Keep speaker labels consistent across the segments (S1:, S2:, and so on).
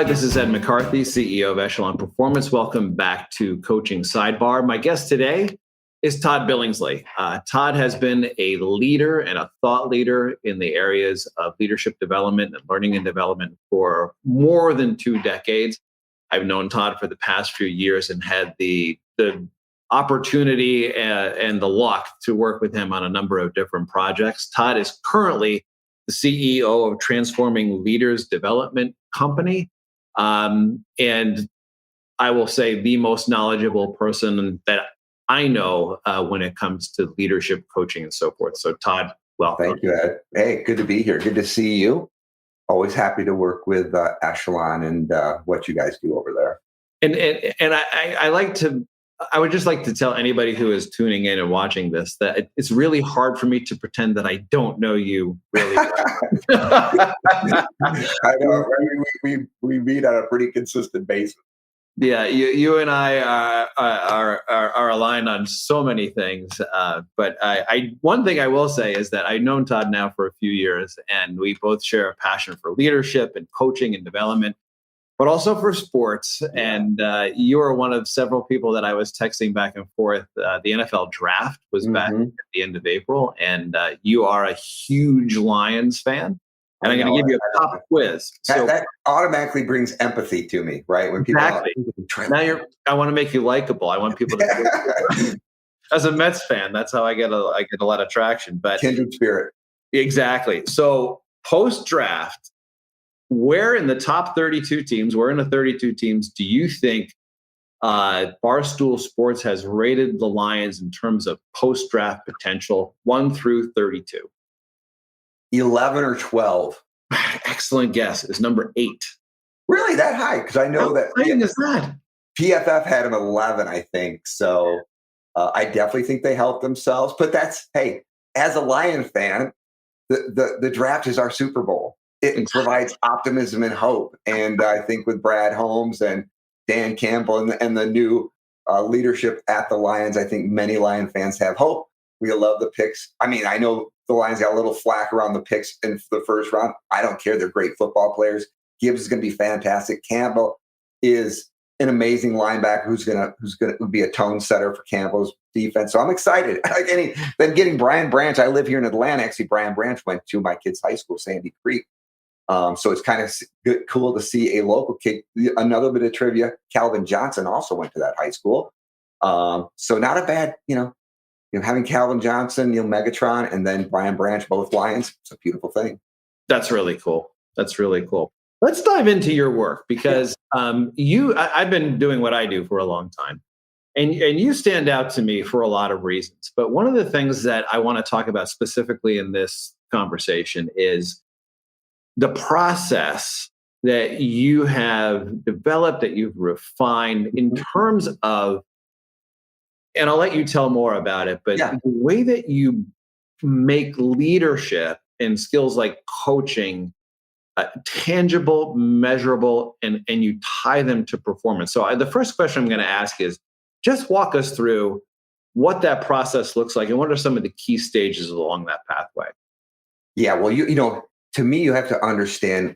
S1: this is Ed McCarthy, CEO of Echelon Performance. Welcome back to Coaching Sidebar. My guest today is Todd Billingsley. Todd has been a leader and a thought leader in the areas of leadership development and learning and development for more than 2 decades. I've known Todd for the past few years and had the opportunity and the luck to work with him on a number of different projects. Todd is currently the CEO of Transforming Leaders Development Company. And I will say the most knowledgeable person that I know when it comes to leadership coaching and so forth. So Todd, welcome.
S2: Thank you, Ed. Hey, good to be here. Good to see you. Always happy to work with Echelon and what you guys do over there.
S1: And I would just like to tell anybody who is tuning in and watching this that it's really hard for me to pretend that I don't know you really well.
S2: I know, right? We meet on a pretty consistent basis.
S1: Yeah, you and I are aligned on so many things. But one thing I will say is that I've known Todd now for a few years, and we both share a passion for leadership and coaching and development, but also for sports. Yeah. And you are one of several people that I was texting back and forth. The NFL draft was back at the end of April, and you are a huge Lions fan. And I'm going to give you a pop quiz.
S2: That automatically brings empathy to me, right? When people
S1: now I want to make you likable. I want people to. As a Mets fan, that's how I get a lot of traction. But
S2: kindred spirit.
S1: Exactly. So post draft, where in the top 32 teams, where in the 32 teams do you think Barstool Sports has rated the Lions in terms of post draft potential, 1 through 32?
S2: 11 or 12.
S1: Excellent guess. Is number 8.
S2: Really that high? Because I know
S1: How exciting is that?
S2: PFF had him 11, I think. So I definitely think they helped themselves. But hey, as a Lion fan, the draft is our Super Bowl. It provides optimism and hope. And I think with Brad Holmes and Dan Campbell and the new leadership at the Lions, I think many Lion fans have hope. We love the picks. I mean, I know the Lions got a little flack around the picks in the first round. I don't care. They're great football players. Gibbs is going to be fantastic. Campbell is an amazing linebacker who's going to be a tone setter for Campbell's defense. So I'm excited. Then getting Brian Branch. I live here in Atlanta. Actually, Brian Branch went to my kid's high school, Sandy Creek. So it's kind of cool to see a local kid. Another bit of trivia: Calvin Johnson also went to that high school. So not a bad, having Calvin Johnson, Megatron, and then Brian Branch, both Lions. It's a beautiful thing.
S1: That's really cool. Let's dive into your work because I've been doing what I do for a long time, and you stand out to me for a lot of reasons. But one of the things that I want to talk about specifically in this conversation is the process that you have developed, that you've refined in terms of, and I'll let you tell more about it, but the way that you make leadership and skills like coaching tangible, measurable, and you tie them to performance. So the first question I'm going to ask is, just walk us through what that process looks like and what are some of the key stages along that pathway?
S2: Yeah, well, to me, you have to understand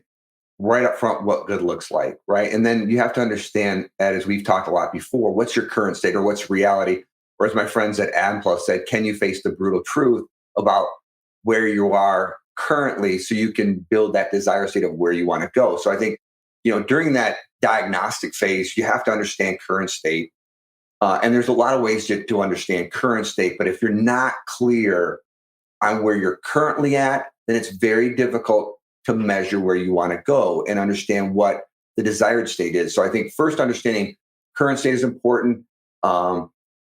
S2: right up front what good looks like, right? And then you have to understand, as we've talked a lot before, what's your current state or what's reality? Or as my friends at AdamPlus said, can you face the brutal truth about where you are currently so you can build that desired state of where you want to go? So I think, during that diagnostic phase, you have to understand current state. And there's a lot of ways to understand current state. But if you're not clear on where you're currently at, then it's very difficult to measure where you want to go and understand what the desired state is. So I think first understanding current state is important.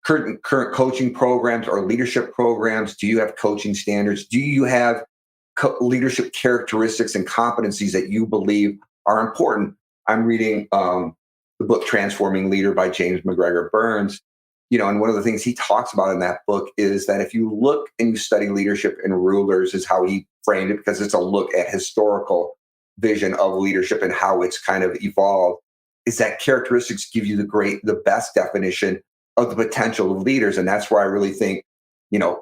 S2: Current coaching programs or leadership programs. Do you have coaching standards? Do you have leadership characteristics and competencies that you believe are important? I'm reading the book Transforming Leader by James McGregor Burns. And one of the things he talks about in that book is that if you look and you study leadership and rulers, is how he framed it, because it's a look at historical vision of leadership and how it's kind of evolved, is that characteristics give you the best definition of the potential of leaders. And that's where I really think,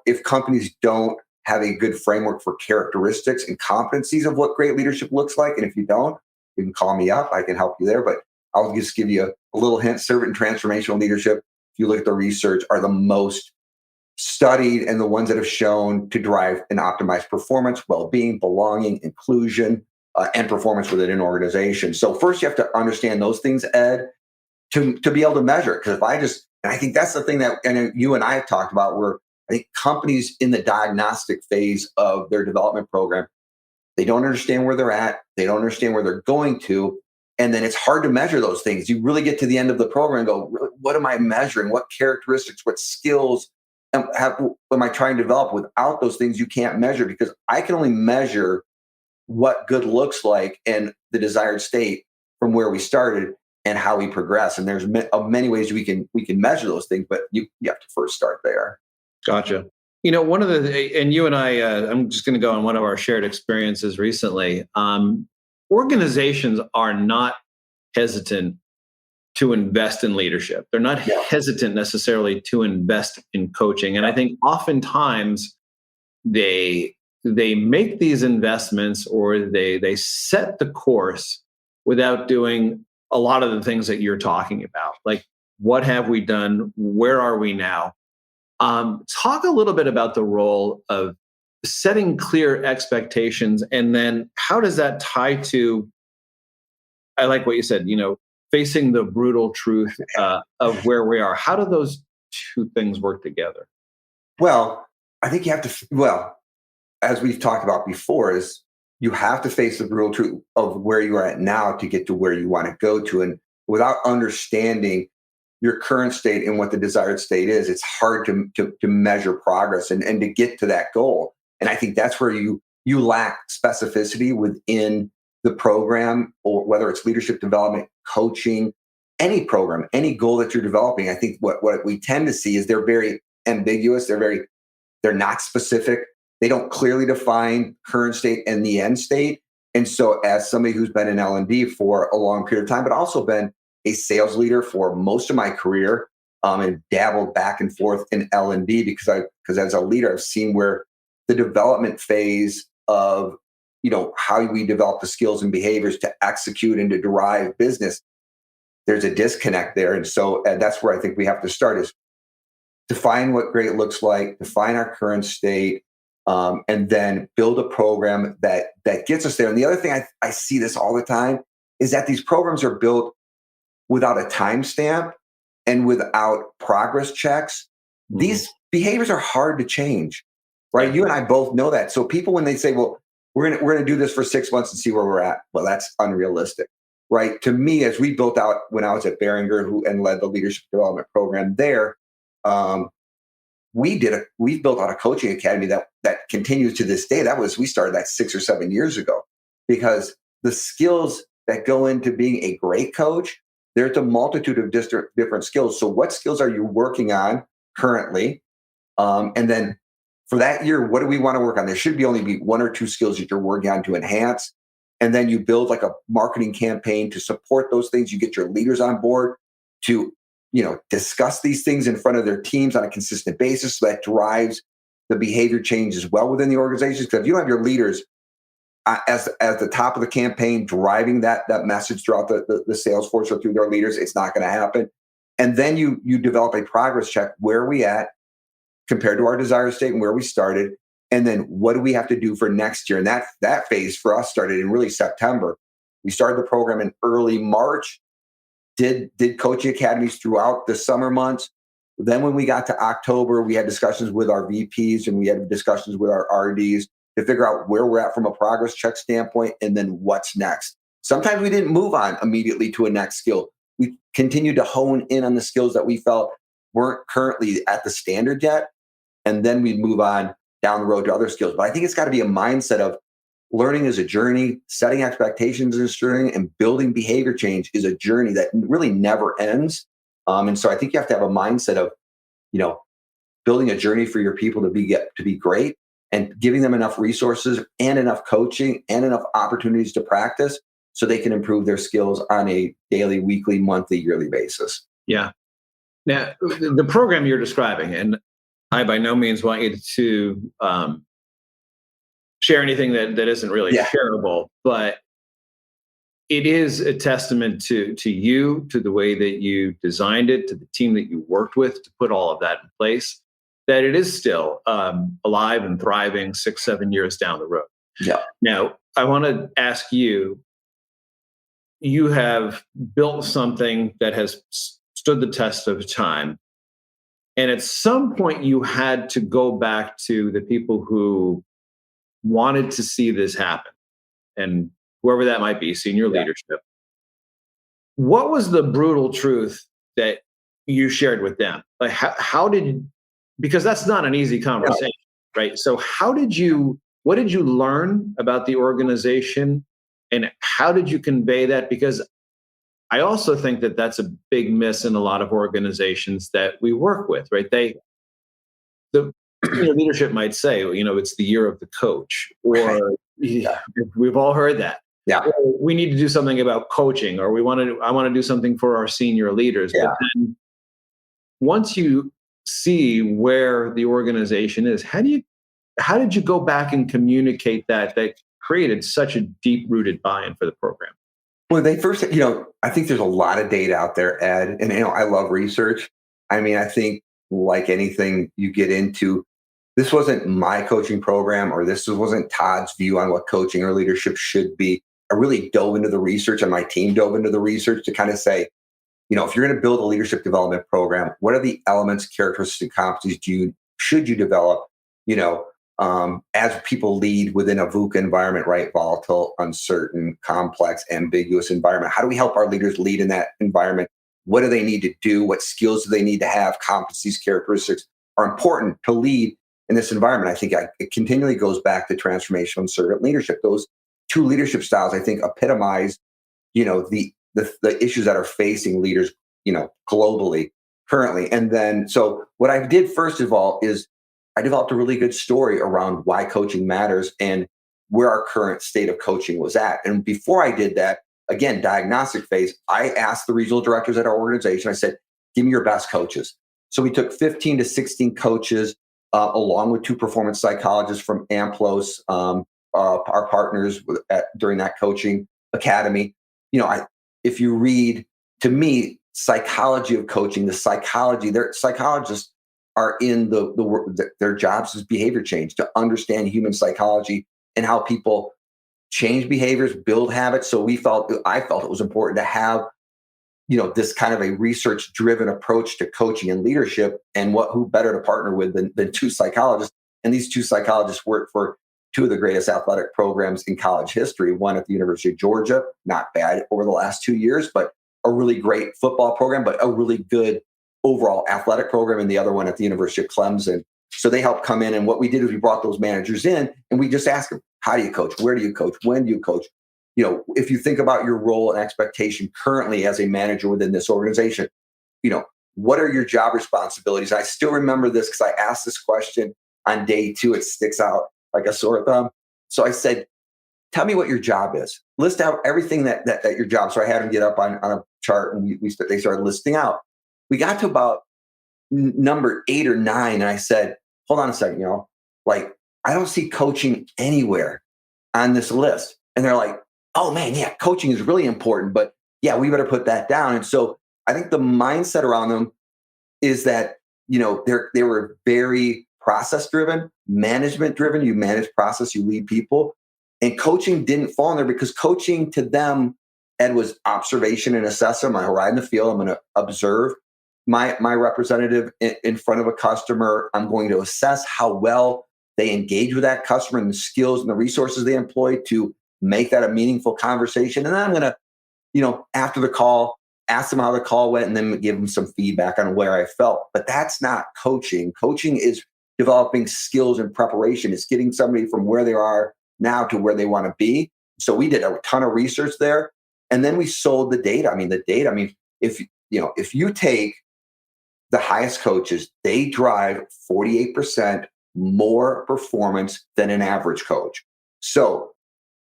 S2: if companies don't have a good framework for characteristics and competencies of what great leadership looks like, and if you don't, you can call me up. I can help you there. But I'll just give you a little hint. Servant and transformational leadership, if you look at the research, are the most studied and the ones that have shown to drive and optimize performance, well-being, belonging, inclusion, and performance within an organization. So first you have to understand those things, Ed, to be able to measure it. Because and I think that's the thing that and you and I have talked about, where I think companies in the diagnostic phase of their development program, they don't understand where they're at. They don't understand where they're going to. And then it's hard to measure those things. You really get to the end of the program and go, what am I measuring? What characteristics, what skills am I trying to develop? Without those things, you can't measure, because I can only measure what good looks like and the desired state from where we started and how we progress. And there's many ways we can measure those things, but you have to first start there.
S1: Gotcha. One of and you and I, I'm just going to go on one of our shared experiences recently. Organizations are not hesitant to invest in leadership. They're not hesitant necessarily to invest in coaching. And I think oftentimes they make these investments, or they set the course without doing a lot of the things that you're talking about. Like, what have we done? Where are we now? Talk a little bit about the role of setting clear expectations, and then how does that tie to, I like what you said, facing the brutal truth of where we are. How do those two things work together?
S2: Well, I think you have to, as we've talked about before, is you have to face the brutal truth of where you are at now to get to where you want to go to. And without understanding your current state and what the desired state is, it's hard to measure progress and to get to that goal. And I think that's where you lack specificity within the program, or whether it's leadership development, coaching, any program, any goal that you're developing. I think what we tend to see is they're very ambiguous. They're not specific. They don't clearly define current state and the end state. And so as somebody who's been in L&D for a long period of time, but also been a sales leader for most of my career, and dabbled back and forth in L&D, because as a leader, I've seen where the development phase of how we develop the skills and behaviors to execute and to derive business, there's a disconnect there. And so that's where I think we have to start, is define what great looks like, define our current state, and then build a program that gets us there. And the other thing I see this all the time is that these programs are built without a timestamp and without progress checks. These behaviors are hard to change, right? You and I both know that. So people, when they say, well, we're gonna do this for 6 months and see where we're at, well, that's unrealistic, right? To me, as we built out when I was at Behringer and led the leadership development program there, we've built out a coaching academy that continues to this day. We started that 6 or 7 years ago, because the skills that go into being a great coach, there's a multitude of different skills. So what skills are you working on currently? And then for that year, what do we want to work on? There should only be 1 or 2 skills that you're working on to enhance. And then you build like a marketing campaign to support those things. You get your leaders on board to discuss these things in front of their teams on a consistent basis. So that drives the behavior change as well within the organizations. Because if you don't have your leaders as the top of the campaign driving that message throughout the sales force or through their leaders, it's not going to happen. And then you develop a progress check. Where are we at compared to our desired state and where we started? And then what do we have to do for next year? And that phase for us started in really September. We started the program in early March, did coaching academies throughout the summer months. Then when we got to October, we had discussions with our VPs and we had discussions with our RDs to figure out where we're at from a progress check standpoint, and then what's next. Sometimes we didn't move on immediately to a next skill. We continued to hone in on the skills that we felt weren't currently at the standard yet, and then we'd move on down the road to other skills. But I think it's got to be a mindset of learning is a journey, setting expectations is a journey, and building behavior change is a journey that really never ends. And so I think you have to have a mindset of, building a journey for your people to be great, and giving them enough resources and enough coaching and enough opportunities to practice so they can improve their skills on a daily, weekly, monthly, yearly basis.
S1: Yeah. Now, the program you're describing, and I by no means want you to share anything that isn't really shareable, but it is a testament to you, to the way that you designed it, to the team that you worked with to put all of that in place, that it is still alive and thriving 6-7 years down the road.
S2: Yeah.
S1: Now, I want to ask you, you have built something that has stood the test of time. And at some point, you had to go back to the people who wanted to see this happen, and whoever that might be, senior leadership. What was the brutal truth that you shared with them? Like, how did, because that's not an easy conversation, right? So, what did you learn about the organization, and how did you convey that? Because I also think that that's a big miss in a lot of organizations that we work with, right? The leadership might say, it's the year of the coach, or we've all heard that.
S2: Yeah.
S1: Or we need to do something about coaching, or I want to do something for our senior leaders.
S2: Yeah.
S1: But then once you see where the organization is, how did you go back and communicate that created such a deep rooted buy-in for the program?
S2: Well, they first, I think there's a lot of data out there, Ed, and I love research. I mean, I think like anything you get into, this wasn't my coaching program, or this wasn't Todd's view on what coaching or leadership should be. I really dove into the research, and my team dove into the research to kind of say, if you're going to build a leadership development program, what are the elements, characteristics, and competencies should you develop, as people lead within a VUCA environment, right? Volatile, uncertain, complex, ambiguous environment. How do we help our leaders lead in that environment? What do they need to do? What skills do they need to have? Competencies, characteristics are important to lead in this environment. I think it continually goes back to transformational and servant leadership. Those two leadership styles, I think, epitomize, the issues that are facing leaders, globally currently. And then, so what I did first of all is I developed a really good story around why coaching matters and where our current state of coaching was at. And before I did that, again, diagnostic phase, I asked the regional directors at our organization, I said, give me your best coaches. So we took 15 to 16 coaches, along with 2 performance psychologists from Amplos, our partners during that coaching academy. If you read, to me, psychology of coaching, their psychologists are in their jobs is behavior change, to understand human psychology and how people change behaviors, build habits. So I felt it was important to have, this kind of a research-driven approach to coaching and leadership, and who better to partner with than 2 psychologists. And these 2 psychologists work for 2 of the greatest athletic programs in college history, one at the University of Georgia, not bad over the last 2 years, but a really great football program, but a really good overall athletic program, and the other one at the University of Clemson. So they helped come in. And what we did is we brought those managers in, and we just asked them, how do you coach? Where do you coach? When do you coach? If you think about your role and expectation currently as a manager within this organization, what are your job responsibilities? I still remember this because I asked this question on day 2. It sticks out like a sore thumb. So I said, tell me what your job is. List out everything that your job. So I had them get up on a chart, and they started listing out. We got to about number 8 or 9, and I said, hold on a second, I don't see coaching anywhere on this list. And they're like, oh man, yeah, coaching is really important, but yeah, we better put that down. And so I think the mindset around them is that, they were very process driven, management driven. You manage process, you lead people. And coaching didn't fall in there, because coaching to them, Ed, was observation and assessment. I'm going to ride in the field. I'm going to observe my representative in front of a customer. I'm going to assess how well they engage with that customer and the skills and the resources they employ to make that a meaningful conversation. And then I'm going to, after the call, ask them how the call went, and then give them some feedback on where I felt. But that's not coaching. Coaching is developing skills and preparation. It's getting somebody from where they are now to where they want to be. So we did a ton of research there. And then we sold the data. If you take the highest coaches, they drive 48% more performance than an average coach. So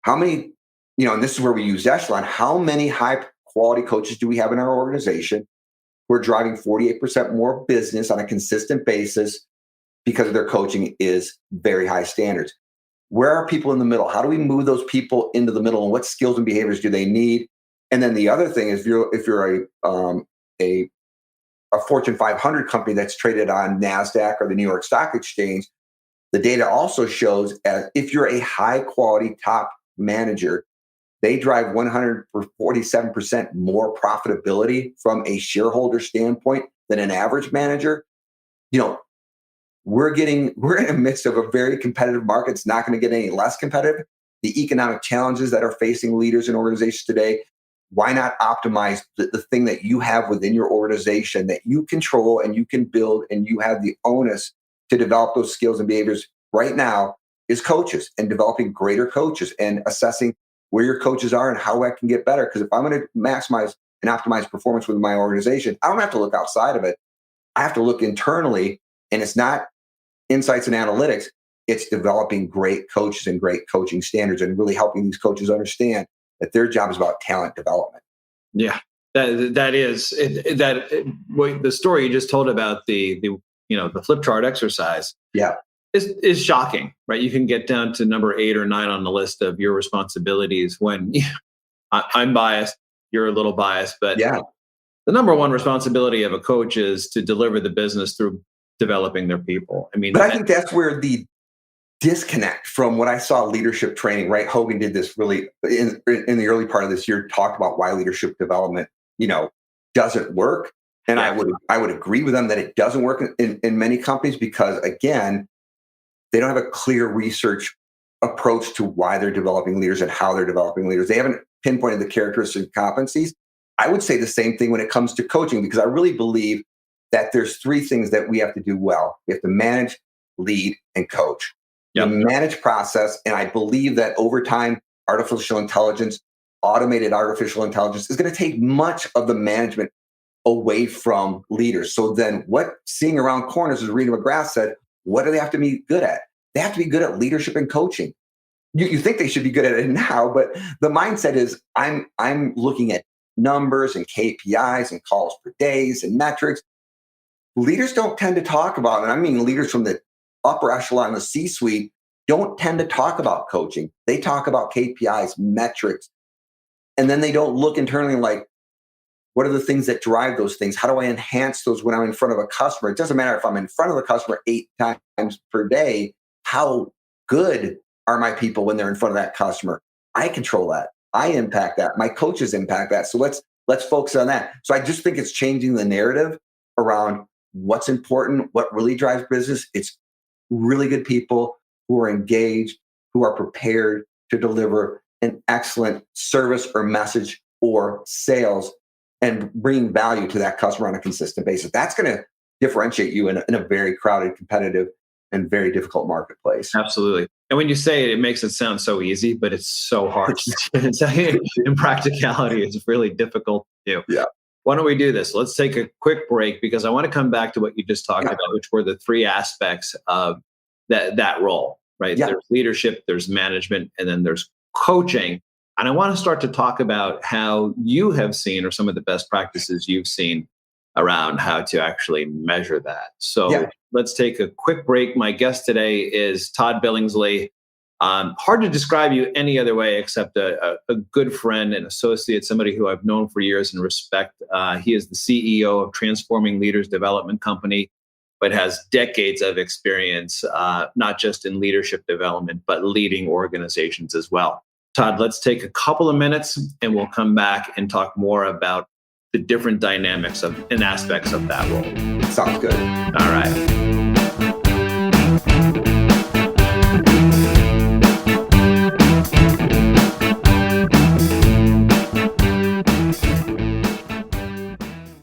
S2: how many, and this is where we use Echelon, how many high quality coaches do we have in our organization who are driving 48% more business on a consistent basis because of their coaching is very high standards? Where are people in the middle? How do we move those people into the middle, and what skills and behaviors do they need? And then the other thing is, if you're a Fortune 500 company that's traded on NASDAQ or the New York Stock Exchange, the data also shows if you're a high quality top manager, they drive 147% more profitability from a shareholder standpoint than an average manager. We're in the midst of a very competitive market. It's not going to get any less competitive. The economic challenges that are facing leaders in organizations today, why not optimize the thing that you have within your organization that you control and you can build, and you have the onus to develop those skills and behaviors right now, is coaches, and developing greater coaches and assessing where your coaches are and how I can get better. Because if I'm going to maximize and optimize performance within my organization, I don't have to look outside of it. I have to look internally, and it's not insights and analytics. It's developing great coaches and great coaching standards, and really helping these coaches understand that their job is about talent development.
S1: Yeah, that is the story you just told about the flip chart exercise.
S2: Yeah,
S1: is shocking, right? You can get down to number 8 or 9 on the list of your responsibilities when I'm biased, you're a little biased, but
S2: yeah.
S1: The number one responsibility of a coach is to deliver the business through developing their people.
S2: But I think that's where the disconnect from what I saw leadership training, right? Hogan did this really in the early part of this year, talked about why leadership development, doesn't work. And I would agree with them that it doesn't work in many companies, because again, they don't have a clear research approach to why they're developing leaders and how they're developing leaders. They haven't pinpointed the characteristics and competencies. I would say the same thing when it comes to coaching, because I really believe that there's 3 things that we have to do well. We have to manage, lead, and coach.
S1: Yep.
S2: The manage process, and I believe that over time, automated artificial intelligence is going to take much of the management away from leaders. So then what seeing around corners, as Rita McGrath said, what do they have to be good at? They have to be good at leadership and coaching. You think they should be good at it now, but the mindset is I'm looking at numbers and KPIs and calls per days and metrics. Leaders don't tend to talk about, and I mean leaders from the upper echelon, the C-suite, don't tend to talk about coaching. They talk about KPIs, metrics, and then they don't look internally like, what are the things that drive those things? How do I enhance those when I'm in front of a customer? It doesn't matter if I'm in front of the customer 8 times per day. How good are my people when they're in front of that customer? I control that. I impact that. My coaches impact that. So let's focus on that. So I just think it's changing the narrative around what's important, what really drives business. It's really good people who are engaged, who are prepared to deliver an excellent service or message or sales and bring value to that customer on a consistent basis. That's going to differentiate you in a very crowded, competitive, and very difficult marketplace.
S1: Absolutely. And when you say it, it makes it sound so easy, but it's so hard. In practicality, it's really difficult to do.
S2: Yeah.
S1: Why don't we do this? Let's take a quick break, because I want to come back to what you just talked about, which were the 3 aspects of that role, right?
S2: Yeah.
S1: There's leadership, there's management, and then there's coaching. And I want to start to talk about how you have seen, or some of the best practices you've seen around how to actually measure that. So let's take a quick break. My guest today is Todd Billingsley. Hard to describe you any other way except a good friend and associate, somebody who I've known for years and respect. He is the CEO of Transforming Leaders Development Company, but has decades of experience, not just in leadership development, but leading organizations as well. Todd, let's take a couple of minutes and we'll come back and talk more about the different dynamics and aspects of that role.
S2: Sounds good.
S1: All right.